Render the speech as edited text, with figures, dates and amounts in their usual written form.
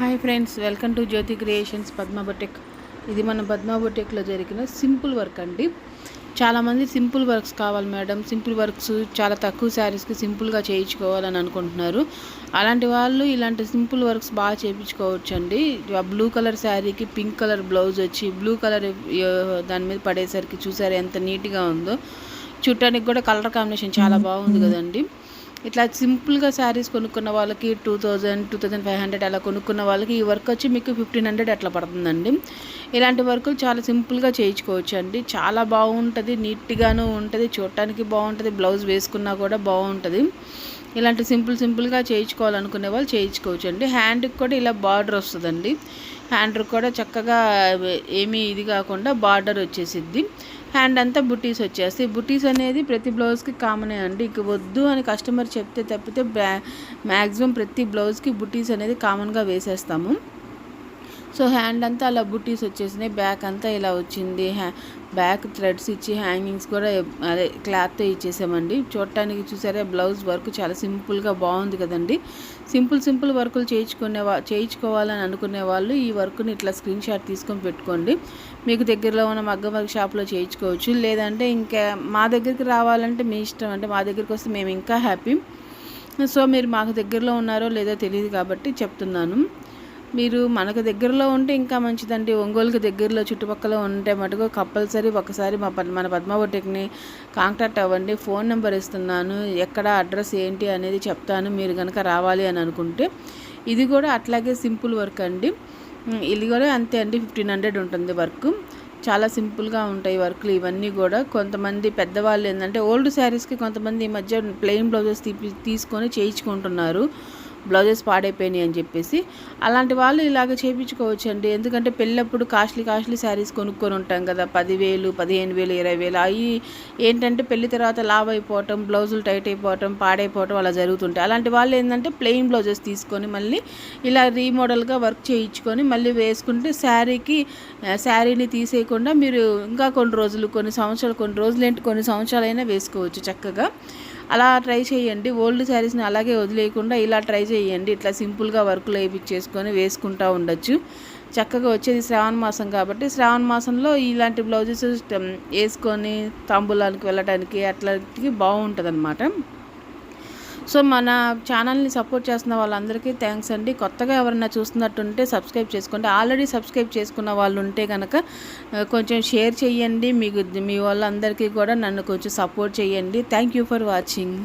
Hi friends, welcome to Jyothi creations Padma boutique. ఇది మన పద్మ బొటెక్లో జరిగిన సింపుల్ వర్క్ అండి. చాలామంది సింపుల్ వర్క్స్ కావాలి మేడం, సింపుల్ వర్క్స్ చాలా తక్కువ శారీస్కి సింపుల్గా చేయించుకోవాలని అనుకుంటున్నారు. అలాంటి వాళ్ళు ఇలాంటి సింపుల్ వర్క్స్ బాగా చేయించుకోవచ్చు అండి. బ్లూ కలర్ శారీకి పింక్ కలర్ బ్లౌజ్ వచ్చి బ్లూ కలర్ దాని మీద పడేసరికి చూసారు ఎంత నీట్గా ఉందో. చూడటానికి కూడా కలర్ కాంబినేషన్ చాలా బాగుంది కదండి. ఇట్లా సింపుల్గా శారీస్ కొనుక్కున్న వాళ్ళకి 2500 అలా కొనుక్కున్న వాళ్ళకి ఈ వర్క్ వచ్చి మీకు 1500 అట్లా పడుతుందండి. ఇలాంటి వర్కులు చాలా సింపుల్గా చేయించుకోవచ్చు అండి. చాలా బాగుంటుంది, నీట్గాను ఉంటుంది, చూడటానికి బాగుంటుంది, బ్లౌజ్ వేసుకున్నా కూడా బాగుంటుంది. ఇలాంటి సింపుల్గా చేయించుకోవాలనుకునే వాళ్ళు చేయించుకోవచ్చు అండి. హ్యాండ్కి కూడా ఇలా బార్డర్ వస్తుందండి. హ్యాండ్కి కూడా చక్కగా ఏమీ ఇది కాకుండా బార్డర్ వచ్చేసిద్ది. హ్యాండ్ అంతా బుటీస్ వచ్చేస్తాయి. బుటీస్ అనేది ప్రతి బ్లౌజ్కి కామనే అండి. ఇక వద్దు అని కస్టమర్ చెప్తే తప్పితే మ్యాక్సిమం ప్రతి బ్లౌజ్కి బుటీస్ అనేది కామన్గా వేసేస్తాము. సో హ్యాండ్ అంతా అలా బుటీస్ వచ్చేసినాయి. బ్యాక్ అంతా ఇలా వచ్చింది. బ్యాక్ థ్రెడ్స్ ఇచ్చి హ్యాంగింగ్స్ కూడా అదే క్లాత్తో ఇచ్చేసామండి. చూడటానికి చూసారా బ్లౌజ్ వర్క్ చాలా సింపుల్గా బాగుంది కదండి. సింపుల్ వర్కులు చేయించుకోవాలని అనుకునే వాళ్ళు ఈ వర్క్ని ఇట్లా స్క్రీన్ షాట్ తీసుకొని పెట్టుకోండి. మీకు దగ్గరలో ఉన్న మగ్గం వర్క్ షాప్లో చేయించుకోవచ్చు. లేదంటే ఇంకా మా దగ్గరికి రావాలంటే మీ ఇష్టం అండి. మా దగ్గరికి వస్తే మేము ఇంకా హ్యాపీ. సో మీరు మాకు దగ్గరలో ఉన్నారో లేదో తెలియదు కాబట్టి చెప్తున్నాను. మీరు మనకు దగ్గరలో ఉంటే ఇంకా మంచిదండి. ఒంగోలుకి దగ్గరలో చుట్టుపక్కల ఉంటే మటుకు కంపల్సరీ ఒకసారి మన పద్మ బొటెక్ని కాంటాక్ట్ అవ్వండి. ఫోన్ నెంబర్ ఇస్తున్నాను, ఎక్కడ అడ్రస్ ఏంటి అనేది చెప్తాను మీరు కనుక రావాలి అని అనుకుంటే. ఇది కూడా అట్లాగే సింపుల్ వర్క్ అండి. ఇది కూడా అంతే అండి, 1500 ఉంటుంది వర్క్. చాలా సింపుల్గా ఉంటాయి వర్క్లు ఇవన్నీ కూడా. కొంతమంది పెద్దవాళ్ళు ఏంటంటే ఓల్డ్ శారీస్కి కొంతమంది ఈ మధ్య ప్లెయిన్ బ్లౌజెస్ తీసుకొని చేయించుకుంటున్నారు, బ్లౌజెస్ పాడైపోయినాయి అని చెప్పేసి. అలాంటి వాళ్ళు ఇలాగ చేయించుకోవచ్చు అండి. ఎందుకంటే పెళ్ళప్పుడు కాస్ట్లీ శారీస్ కొనుక్కొని ఉంటాం కదా, 10,000, 15,000, 20,000. అవి ఏంటంటే పెళ్లి తర్వాత లావ్ అయిపోవటం, బ్లౌజులు టైట్ అయిపోవటం, పాడైపోవటం అలా జరుగుతుంటాయి. అలాంటి వాళ్ళు ఏంటంటే ప్లెయిన్ బ్లౌజెస్ తీసుకొని మళ్ళీ ఇలా రీమోడల్గా వర్క్ చేయించుకొని మళ్ళీ వేసుకుంటే శారీని తీసేయకుండా మీరు ఇంకా కొన్ని రోజులు ఏంటి కొన్ని సంవత్సరాలైనా వేసుకోవచ్చు చక్కగా. అలా ట్రై చేయండి. ఓల్డ్ శారీస్ని అలాగే వదిలేయకుండా ఇలా ట్రై చేయండి. ఇట్లా సింపుల్గా వర్కులు వేయించేసుకొని వేసుకుంటూ ఉండొచ్చు. చక్కగా వచ్చేది శ్రావణ మాసం కాబట్టి శ్రావణ మాసంలో ఇలాంటి బ్లౌజెస్ వేసుకొని తాంబూలానికి వెళ్ళడానికి అట్లాంటివి బాగుంటుంది అనమాట. సో మన ఛానల్ని సపోర్ట్ చేస్తున్న వాళ్ళందరికీ థ్యాంక్స్ అండి. కొత్తగా ఎవరైనా చూస్తున్నట్టుంటే సబ్స్క్రైబ్ చేసుకోండి. ఆల్రెడీ సబ్స్క్రైబ్ చేసుకున్న వాళ్ళు ఉంటే కనుక కొంచెం షేర్ చేయండి. మీ వాళ్ళందరికీ కూడా నన్ను కొంచెం సపోర్ట్ చేయండి. Thank you for watching.